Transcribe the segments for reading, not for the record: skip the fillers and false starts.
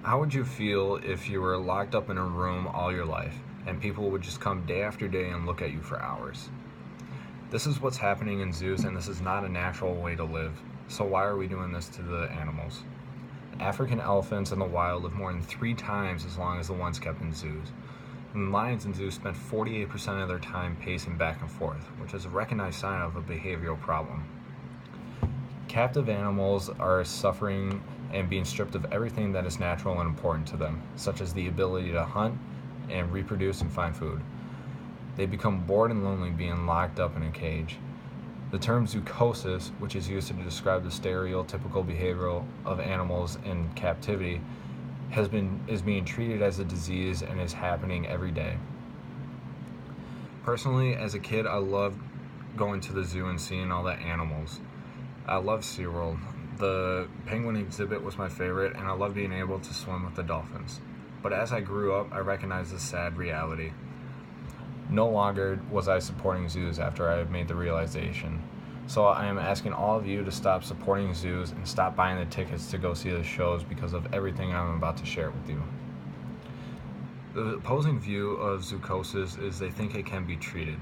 How would you feel if you were locked up in a room all your life and people would just come day after day and look at you for hours? This is what's happening in zoos, and this is not a natural way to live. So why are we doing this to the animals? African elephants in the wild live more than 3 times as long as the ones kept in zoos. And lions in zoos spend 48% of their time pacing back and forth, which is a recognized sign of a behavioral problem. Captive animals are suffering and being stripped of everything that is natural and important to them, such as the ability to hunt and reproduce and find food. They become bored and lonely being locked up in a cage. The term zoochosis, which is used to describe the stereotypical behavior of animals in captivity, is being treated as a disease and is happening every day. Personally, as a kid, I loved going to the zoo and seeing all the animals. I love SeaWorld. The penguin exhibit was my favorite, and I loved being able to swim with the dolphins. But as I grew up, I recognized the sad reality. No longer was I supporting zoos after I made the realization. So I am asking all of you to stop supporting zoos and stop buying the tickets to go see the shows because of everything I'm about to share with you. The opposing view of zoochosis is they think it can be treated.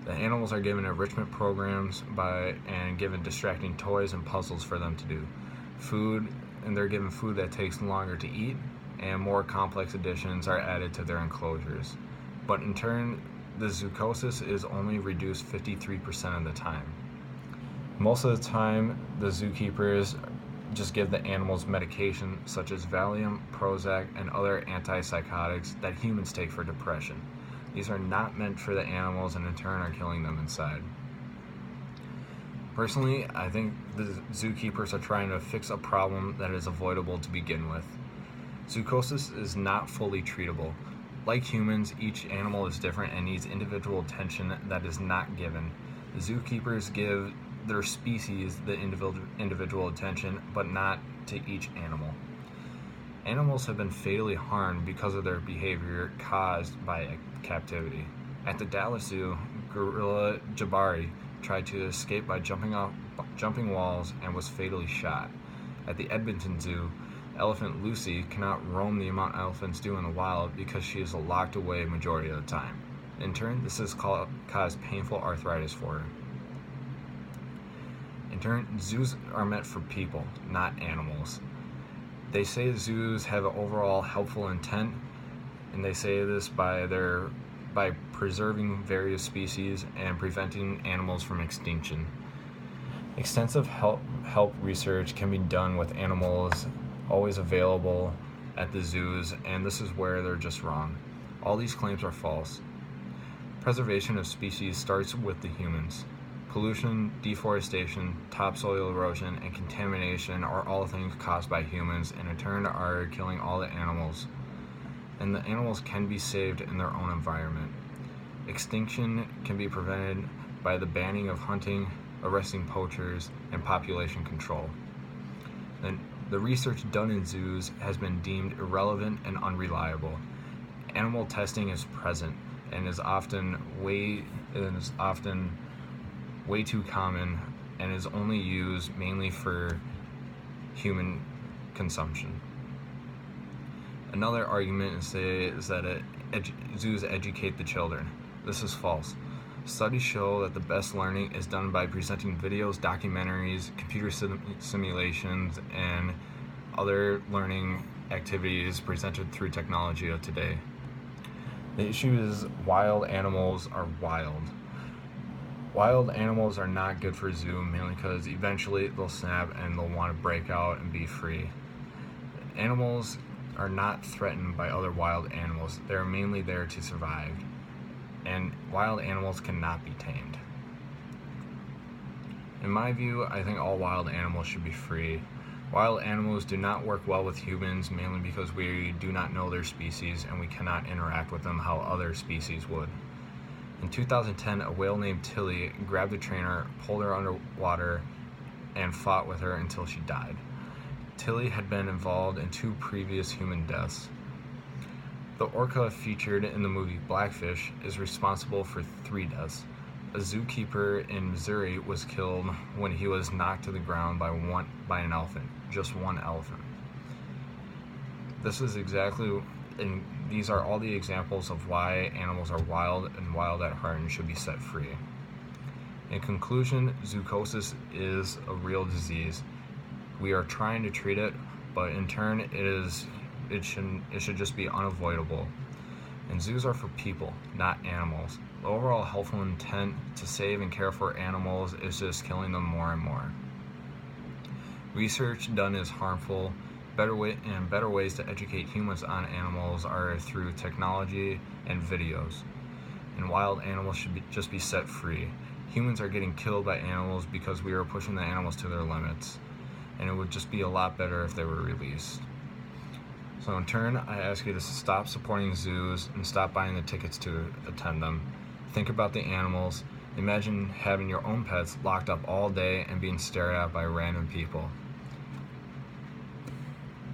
The animals are given enrichment programs and given distracting toys and puzzles for them to do. And they're given food that takes longer to eat, and more complex additions are added to their enclosures. But in turn, the zoochosis is only reduced 53% of the time. Most of the time, the zookeepers just give the animals medication such as Valium, Prozac, and other antipsychotics that humans take for depression. These are not meant for the animals and in turn are killing them inside. Personally, I think the zookeepers are trying to fix a problem that is avoidable to begin with. Zoochosis is not fully treatable. Like humans, each animal is different and needs individual attention that is not given. The zookeepers give their species the individual attention, but not to each animal. Animals have been fatally harmed because of their behavior caused by captivity. At the Dallas Zoo, gorilla Jabari tried to escape by jumping walls and was fatally shot. At the Edmonton Zoo, elephant Lucy cannot roam the amount elephants do in the wild because she is locked away majority of the time. In turn, this has caused painful arthritis for her. In turn, zoos are meant for people, not animals. They say zoos have an overall helpful intent, and they say this by preserving various species and preventing animals from extinction. Extensive help research can be done with animals always available at the zoos, and this is where they're just wrong. All these claims are false. Preservation of species starts with the humans. Pollution, deforestation, topsoil erosion, and contamination are all things caused by humans and in turn are killing all the animals. And the animals can be saved in their own environment. Extinction can be prevented by the banning of hunting, arresting poachers, and population control. And the research done in zoos has been deemed irrelevant and unreliable. Animal testing is present and is often way too common and is only used mainly for human consumption. Another argument is that zoos educate the children. This is false. Studies show that the best learning is done by presenting videos, documentaries, computer simulations, and other learning activities presented through technology of today. The issue is wild animals are wild. Wild animals are not good for a zoo, mainly because eventually they'll snap and they'll want to break out and be free. Animals are not threatened by other wild animals. They're mainly there to survive. And wild animals cannot be tamed. In my view, I think all wild animals should be free. Wild animals do not work well with humans, mainly because we do not know their species and we cannot interact with them how other species would. In 2010, a whale named Tilly grabbed a trainer, pulled her underwater, and fought with her until she died. Tilly had been involved in 2 previous human deaths. The orca featured in the movie Blackfish is responsible for 3 deaths. A zookeeper in Missouri was killed when he was knocked to the ground by an elephant, just one elephant. This is exactly, and these are all the examples of why animals are wild and wild at heart and should be set free. In conclusion, zoochosis is a real disease. We are trying to treat it, but in turn, it should just be unavoidable. And zoos are for people, not animals. The overall helpful intent to save and care for animals is just killing them more and more. Research done is harmful. Better ways to educate humans on animals are through technology and videos. And wild animals should just be set free. Humans are getting killed by animals because we are pushing the animals to their limits. And it would just be a lot better if they were released. So in turn, I ask you to stop supporting zoos and stop buying the tickets to attend them. Think about the animals. Imagine having your own pets locked up all day and being stared at by random people.